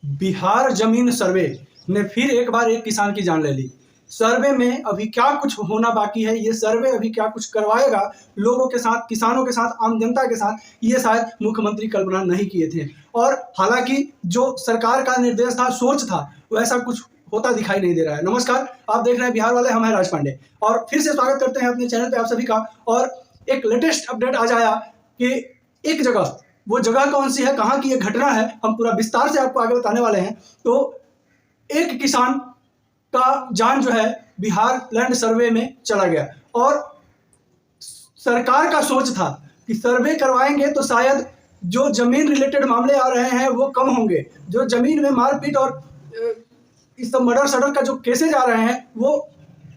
बिहार जमीन सर्वे ने फिर एक बार एक किसान की जान ले ली। सर्वे में अभी क्या कुछ होना बाकी है, ये सर्वे अभी क्या कुछ करवाएगा लोगों के साथ, किसानों के साथ, आम जनता के साथ, ये शायद मुख्यमंत्री कल्पना नहीं किए थे। और हालांकि जो सरकार का निर्देश था, सोच था, वैसा कुछ होता दिखाई नहीं दे रहा है। नमस्कार, आप देख रहे हैं बिहार वाले, हम हैं राज पांडे और फिर से स्वागत करते हैं अपने चैनल पे आप सभी का। और एक लेटेस्ट अपडेट आज आया कि एक जगह, वो जगह कौन सी है, कहाँ की ये घटना है, हम पूरा विस्तार से आपको आगे बताने वाले हैं। तो एक किसान का जान जो है बिहार लैंड सर्वे में चला गया और सरकार का सोच था कि सर्वे करवाएंगे तो शायद जो जमीन रिलेटेड मामले आ रहे हैं वो कम होंगे, जो जमीन में मारपीट और इस सब मर्डर सडर का जो केसेज आ रहे हैं वो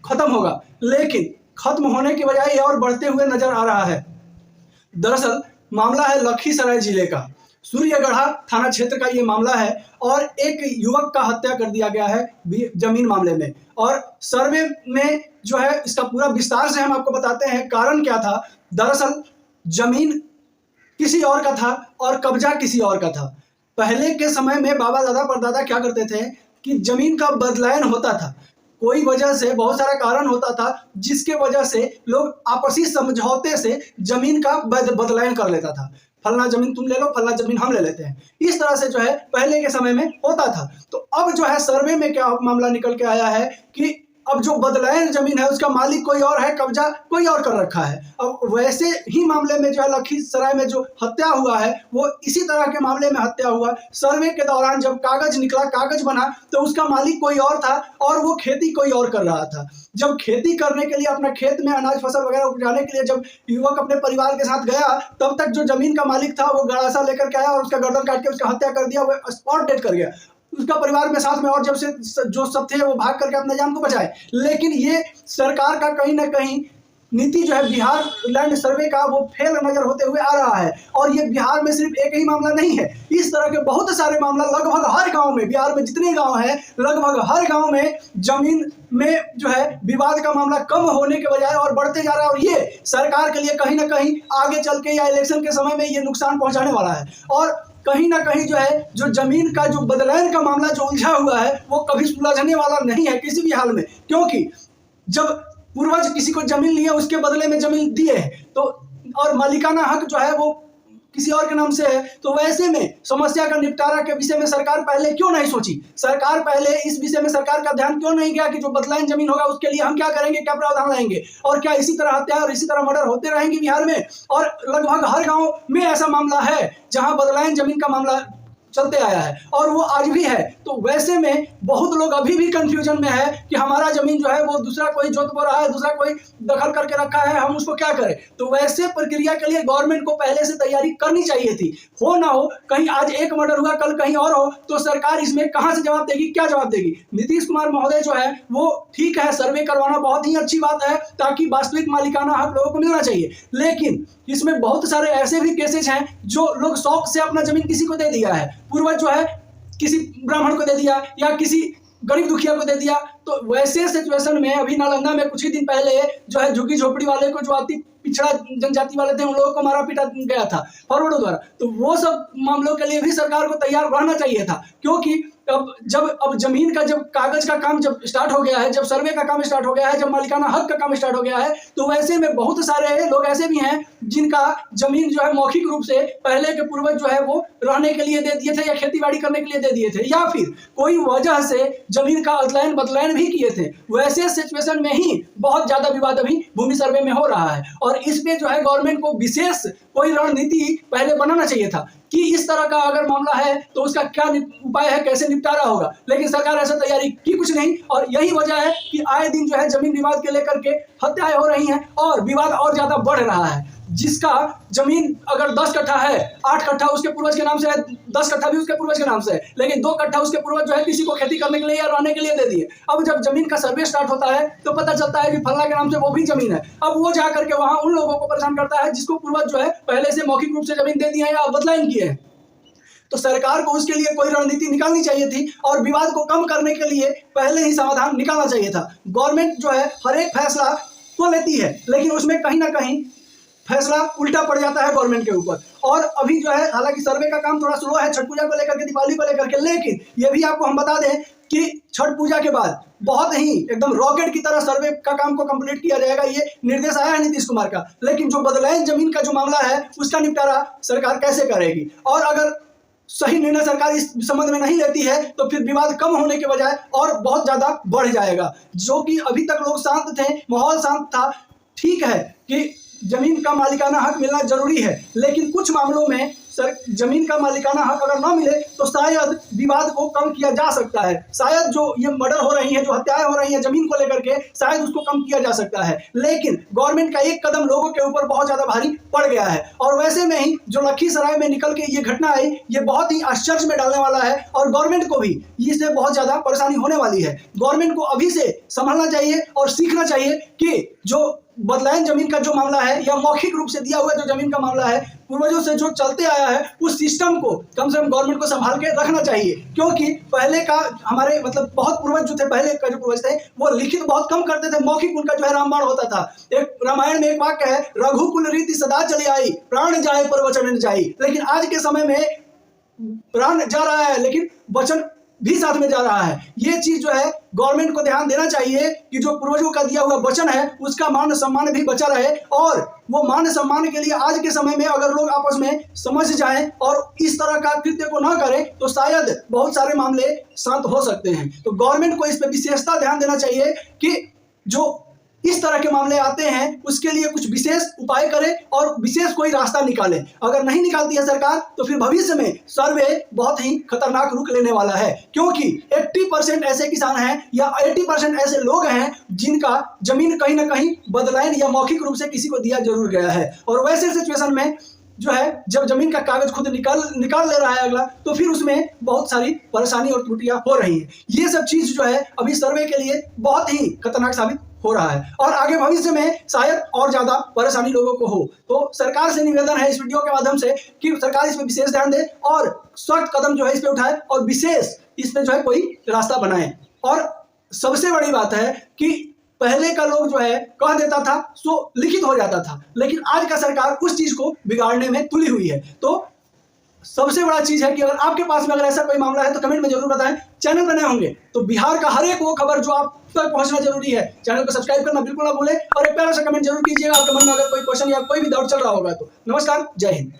खत्म होगा, लेकिन खत्म होने की बजाय ये और बढ़ते हुए नजर आ रहा है। दरअसल मामला है लखीसराय जिले का, सूर्यगढ़ा थाना क्षेत्र का ये मामला है और एक युवक का हत्या कर दिया गया है जमीन मामले में। और सर्वे में जो है इसका पूरा विस्तार से हम आपको बताते हैं कारण क्या था। दरअसल जमीन किसी और का था और कब्जा किसी और का था। पहले के समय में बाबा दादा परदादा क्या करते थे कि जमीन का बदलायन होता था, कोई वजह से, बहुत सारा कारण होता था जिसके वजह से लोग आपसी समझौते से जमीन का बदलायन कर लेता था। फलना जमीन तुम ले लो, फलना जमीन हम ले लेते हैं, इस तरह से जो है पहले के समय में होता था। तो अब जो है सर्वे में क्या मामला निकल के आया है कि अब जो बदलायन जमीन है उसका मालिक कोई और है, कब्जा कोई और कर रखा है। अब वैसे ही मामले में जो है लखीसराय में जो हत्या हुआ है वो इसी तरह के मामले में हत्या हुआ। सर्वे के दौरान जब कागज निकला, कागज बना, तो उसका मालिक कोई और था और वो खेती कोई और कर रहा था। जब खेती करने के लिए, अपना खेत में अनाज फसल वगैरह उपजाने के लिए जब युवक अपने परिवार के साथ गया, तब तक जो जमीन का मालिक था वो गड़ासा लेकर के आया और उसका गर्दन काट के उसका हत्या कर दिया, वो स्पॉट डेड कर गया। उसका परिवार में साथ में और जब से जो सब थे वो भाग करके अपने जान को बचाए। लेकिन ये सरकार का कहीं ना कहीं नीति जो है बिहार लैंड सर्वे का वो फेल नजर होते हुए आ रहा है। और ये बिहार में सिर्फ एक ही मामला नहीं है, इस तरह के बहुत सारे मामला लगभग हर गांव में, बिहार में जितने गांव हैं लगभग हर गांव में जमीन में जो है विवाद का मामला कम होने के बजाय और बढ़ते जा रहा है। और ये सरकार के लिए कहीं ना कहीं आगे चल के या इलेक्शन के समय में ये नुकसान पहुंचाने वाला है। और कहीं ना कहीं जो है जो जमीन का जो बदलायन का मामला जो उलझा हुआ है वो कभी सुलझने वाला नहीं है किसी भी हाल में, क्योंकि जब पूर्वज किसी को जमीन लिए उसके बदले में जमीन दिए है तो, और मालिकाना हक जो है वो किसी और के नाम से है, तो वैसे में समस्या का निपटारा के विषय में सरकार पहले क्यों नहीं सोची? सरकार पहले इस विषय में सरकार का ध्यान क्यों नहीं गया कि जो बदलायन जमीन होगा उसके लिए हम क्या करेंगे, क्या प्रावधान लाएंगे? और क्या इसी तरह हत्या और इसी तरह मर्डर होते रहेंगे बिहार में? और लगभग हर गांव में ऐसा मामला है जहां बदलायन जमीन का मामला चलते आया है और वो आज भी है। तो वैसे में बहुत लोग अभी भी कंफ्यूजन में है कि हमारा जमीन जो है वो दूसरा कोई जोत बो रहा है, दूसरा कोई दखल करके रखा है, हम उसको क्या करें? तो वैसे प्रक्रिया के लिए गवर्नमेंट को पहले से तैयारी करनी चाहिए थी। हो ना हो, कहीं आज एक मर्डर हुआ, कल कहीं और हो, तो सरकार इसमें कहां से जवाब देगी, क्या जवाब देगी? नीतीश कुमार महोदय जो है वो ठीक है, सर्वे करवाना बहुत ही अच्छी बात है ताकि वास्तविक मालिकाना हक लोगों को मिलना चाहिए, लेकिन इसमें बहुत सारे ऐसे भी केसेज हैं जो लोग शौक से अपना जमीन किसी को दे दिया है। पूर्वज जो है किसी ब्राह्मण को दे दिया या किसी गरीब दुखिया को दे दिया। तो वैसे सिचुएशन में अभी नालंदा में कुछ ही दिन पहले जो है झुग्गी झोपड़ी वाले को, जो अति पिछड़ा जनजाति वाले थे, उन लोगों को मारा पीटा गया था फॉरवर्डो द्वारा। तो वो सब मामलों के लिए भी सरकार को तैयार रहना चाहिए था, क्योंकि अब जमीन का जब कागज का काम जब स्टार्ट हो गया है, जब सर्वे का काम स्टार्ट हो गया है, जब मालिकाना हक का काम स्टार्ट हो गया है, तो वैसे में बहुत सारे लोग ऐसे भी हैं जिनका जमीन जो है मौखिक रूप से पहले के पूर्वज जो है वो रहने के लिए दे दिए थे या खेती बाड़ी करने के लिए दे दिए थे, या फिर कोई वजह से जमीन का अदलायन बदलायन भी किए थे। वैसे सिचुएशन में ही बहुत ज्यादा विवाद अभी भूमि सर्वे में हो रहा है और इसमें जो है गवर्नमेंट को विशेष कोई रणनीति पहले बनाना चाहिए था कि इस तरह का अगर मामला है तो उसका क्या उपाय है, कैसे निपटारा होगा। लेकिन सरकार ऐसा तैयारी की कुछ नहीं और यही वजह है कि आए दिन जो है जमीन विवाद के लेकर के हत्याएं हो रही हैं और विवाद और ज्यादा बढ़ रहा है। जिसका जमीन अगर 10 कट्ठा है, 8 कट्ठा उसके पूर्वज के नाम से है, 10 कट्ठा भी उसके पूर्वज के नाम से है, लेकिन 2 कट्ठा उसके पूर्वज जो है किसी को खेती करने के लिए या रहने के लिए दे दिए। अब जब जमीन का सर्वे स्टार्ट होता है तो पता चलता है कि फल्ला के नाम से वो भी जमीन है। अब वो जाकर के वहां उन लोगों को परेशान करता है जिसको पूर्वज जो है पहले से मौखिक रूप से जमीन दे दी है या बदलायन किए हैं। तो सरकार को उसके लिए कोई रणनीति निकालनी चाहिए थी और विवाद को कम करने के लिए पहले ही समाधान निकालना चाहिए था। गवर्नमेंट जो है हर एक फैसला तो लेती है, लेकिन उसमें कहीं ना कहीं फैसला उल्टा पड़ जाता है गवर्नमेंट के ऊपर। और अभी जो है हालांकि सर्वे का काम थोड़ा स्लो है छठ पूजा को लेकर के, दिवाली को लेकर के, लेकिन ये भी आपको हम बता दें कि छठ पूजा के बाद बहुत ही एकदम रॉकेट की तरह सर्वे का काम को कंप्लीट किया जाएगा। ये निर्देश आया है नीतीश कुमार का। लेकिन जो बदलाइन जमीन का जो मामला है उसका निपटारा सरकार कैसे करेगी, और अगर सही निर्णय सरकार इस संबंध में नहीं लेती है तो फिर विवाद कम होने के बजाय और बहुत ज्यादा बढ़ जाएगा। जो कि अभी तक लोग शांत थे, माहौल शांत था। ठीक है कि जमीन का मालिकाना हक मिलना जरूरी है, लेकिन कुछ मामलों में जमीन का मालिकाना हक अगर न मिले तो शायद विवाद को कम किया जा सकता है। शायद जो ये मर्डर हो रही है, जो हत्याएं हो रही हैं जमीन को लेकर के, शायद उसको कम किया जा सकता है। लेकिन गवर्नमेंट का एक कदम लोगों के ऊपर बहुत ज्यादा भारी पड़ गया है। और वैसे में ही जो लखीसराय में निकल के ये घटना आई, ये बहुत ही आश्चर्य में डालने वाला है और गवर्नमेंट को भी इससे बहुत ज्यादा परेशानी होने वाली है। गवर्नमेंट को अभी से संभलना चाहिए और सीखना चाहिए कि जो बदलायन जमीन का जो मामला है या मौखिक रूप से दिया हुआ जो जमीन का मामला है, पूर्वजों से जो चलते आया है, उस सिस्टम को कम से कम गवर्नमेंट को संभाल के रखना चाहिए। क्योंकि पहले का हमारे मतलब बहुत पूर्वज जो थे, पहले का जो पूर्वज थे वो लिखित बहुत कम करते थे, मौखिक उनका जो है रामबाण होता था। एक रामायण में एक वाक्य है, रघुकुल रीति सदा चली आई, प्राण जाए पर वचन न जाई। लेकिन आज के समय में प्राण जा रहा है लेकिन वचन भी साथ में जा रहा है। ये चीज जो है गवर्नमेंट को ध्यान देना चाहिए कि जो पूर्वजों का दिया हुआ वचन है उसका मान सम्मान भी बचा रहे। और वो मान सम्मान के लिए आज के समय में अगर लोग आपस में समझ जाएं और इस तरह का कृत्य को ना करें तो शायद बहुत सारे मामले शांत हो सकते हैं। तो गवर्नमेंट को इस पर विशेषता ध्यान देना चाहिए कि जो इस तरह के मामले आते हैं उसके लिए कुछ विशेष उपाय करें और विशेष कोई रास्ता निकालें। अगर नहीं निकालती है सरकार तो फिर भविष्य में सर्वे बहुत ही खतरनाक रुख लेने वाला है। क्योंकि 80% ऐसे किसान हैं या 80% ऐसे लोग हैं जिनका जमीन कहीं ना कहीं बदलायन या मौखिक रूप से किसी को दिया जरूर गया है। और वैसे सिचुएशन में जो है जब जमीन का कागज खुद निकाल ले रहा है अगला, तो फिर उसमें बहुत सारी परेशानी और त्रुटियां हो रही हैं। ये सब चीज जो है अभी सर्वे के लिए बहुत ही खतरनाक साबित हो रहा है और आगे भविष्य में शायद और ज्यादा परेशानी लोगों को हो। तो सरकार से निवेदन है इस वीडियो के माध्यम से कि सरकार इस पे विशेष ध्यान दे और सख्त कदम जो है इस पे उठाए और विशेष इस पे जो है कोई रास्ता बनाए। और सबसे बड़ी बात है कि पहले का लोग जो है कह देता था सो लिखित हो जाता था, लेकिन आज का सरकार उस चीज को बिगाड़ने में तुली हुई है। तो सबसे बड़ा चीज है कि अगर आपके पास में अगर ऐसा कोई मामला है तो कमेंट में जरूर बताएं। चैनल पर नए होंगे तो बिहार का हर एक वो खबर जो आप तक पहुंचना जरूरी है, चैनल को सब्सक्राइब करना बिल्कुल ना भूलें और एक प्यारा सा कमेंट जरूर कीजिएगा आपके मन में अगर कोई क्वेश्चन या कोई भी डाउट चल रहा होगा तो। नमस्कार, जय हिंद।